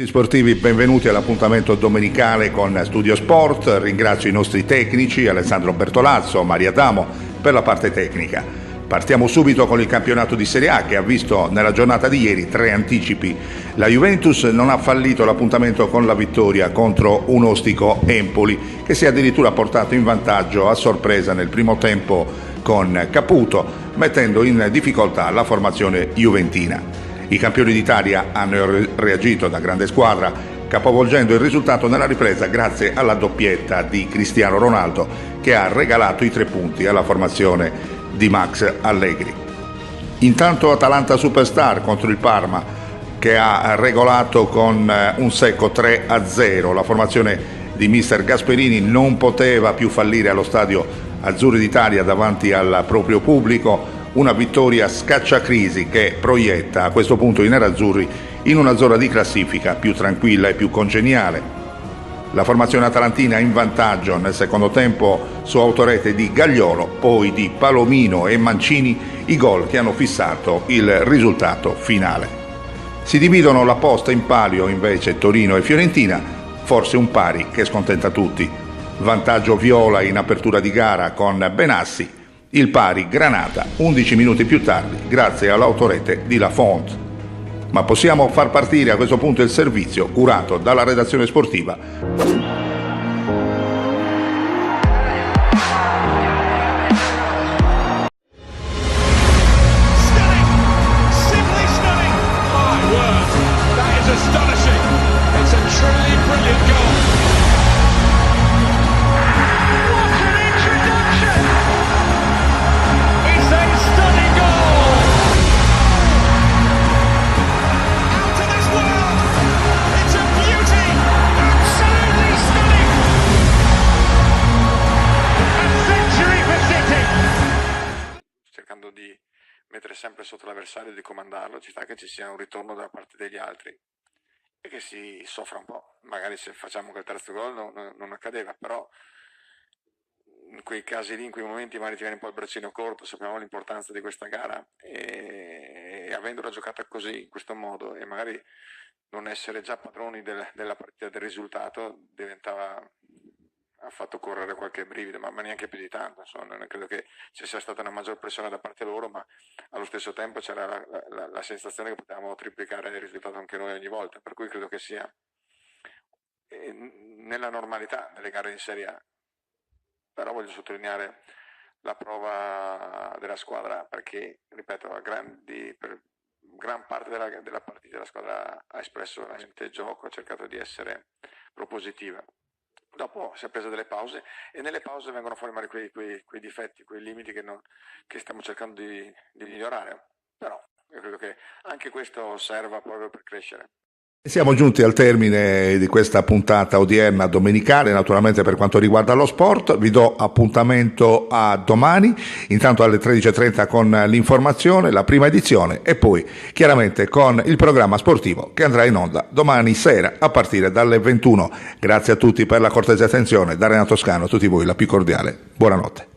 Sportivi, benvenuti all'appuntamento domenicale con Studio Sport. Ringrazio i nostri tecnici Alessandro Bertolazzo, Maria Damo per la parte tecnica. Partiamo subito con il campionato di Serie A che ha visto nella giornata di ieri 3 anticipi. La Juventus non ha fallito l'appuntamento con la vittoria contro un ostico Empoli che si è addirittura portato in vantaggio a sorpresa nel primo tempo con Caputo, mettendo in difficoltà la formazione juventina. I campioni d'Italia hanno reagito da grande squadra, capovolgendo il risultato nella ripresa grazie alla doppietta di Cristiano Ronaldo che ha regalato i 3 punti alla formazione di Max Allegri. Intanto Atalanta Superstar contro il Parma che ha regolato con un secco 3-0. La formazione di mister Gasperini non poteva più fallire allo stadio Azzurri d'Italia davanti al proprio pubblico. Una vittoria scacciacrisi che proietta a questo punto i nerazzurri in una zona di classifica più tranquilla e più congeniale. La formazione atalantina in vantaggio nel secondo tempo su autorete di Gagliolo, poi di Palomino e Mancini, i gol che hanno fissato il risultato finale. Si dividono la posta in palio invece Torino e Fiorentina, forse un pari che scontenta tutti. Vantaggio viola in apertura di gara con Benassi. Il pari Granata 11 minuti più tardi grazie all'autorete di Lafont. Ma possiamo far partire a questo punto il servizio curato dalla redazione sportiva. Di mettere sempre sotto l'avversario e di comandarlo, ci sta che ci sia un ritorno da parte degli altri e che si soffra un po'. Magari se facciamo quel terzo gol non accadeva, però in quei casi lì, in quei momenti magari ti viene un po' il braccino corto. Sappiamo l'importanza di questa gara e avendola giocata così, in questo modo, e magari non essere già padroni della partita, del risultato, ha fatto correre qualche brivido, ma neanche più di tanto. Insomma, non credo che ci sia stata una maggior pressione da parte loro, ma allo stesso tempo c'era la sensazione che potevamo triplicare il risultato anche noi ogni volta, per cui credo che sia nella normalità delle gare di Serie A. Però voglio sottolineare la prova della squadra perché, ripeto, per gran parte della partita la squadra ha espresso veramente il gioco, ha cercato di essere propositiva. Dopo si è presa delle pause e nelle pause vengono fuori magari quei difetti, quei limiti che stiamo cercando di migliorare. Però io credo che anche questo serva proprio per crescere. Siamo giunti al termine di questa puntata odierna domenicale. Naturalmente per quanto riguarda lo sport vi do appuntamento a domani, intanto alle 13:30 con l'informazione, la prima edizione, e poi chiaramente con il programma sportivo che andrà in onda domani sera a partire dalle 21. Grazie a tutti per la cortese attenzione. Da Renato Toscano a tutti voi la più cordiale buonanotte.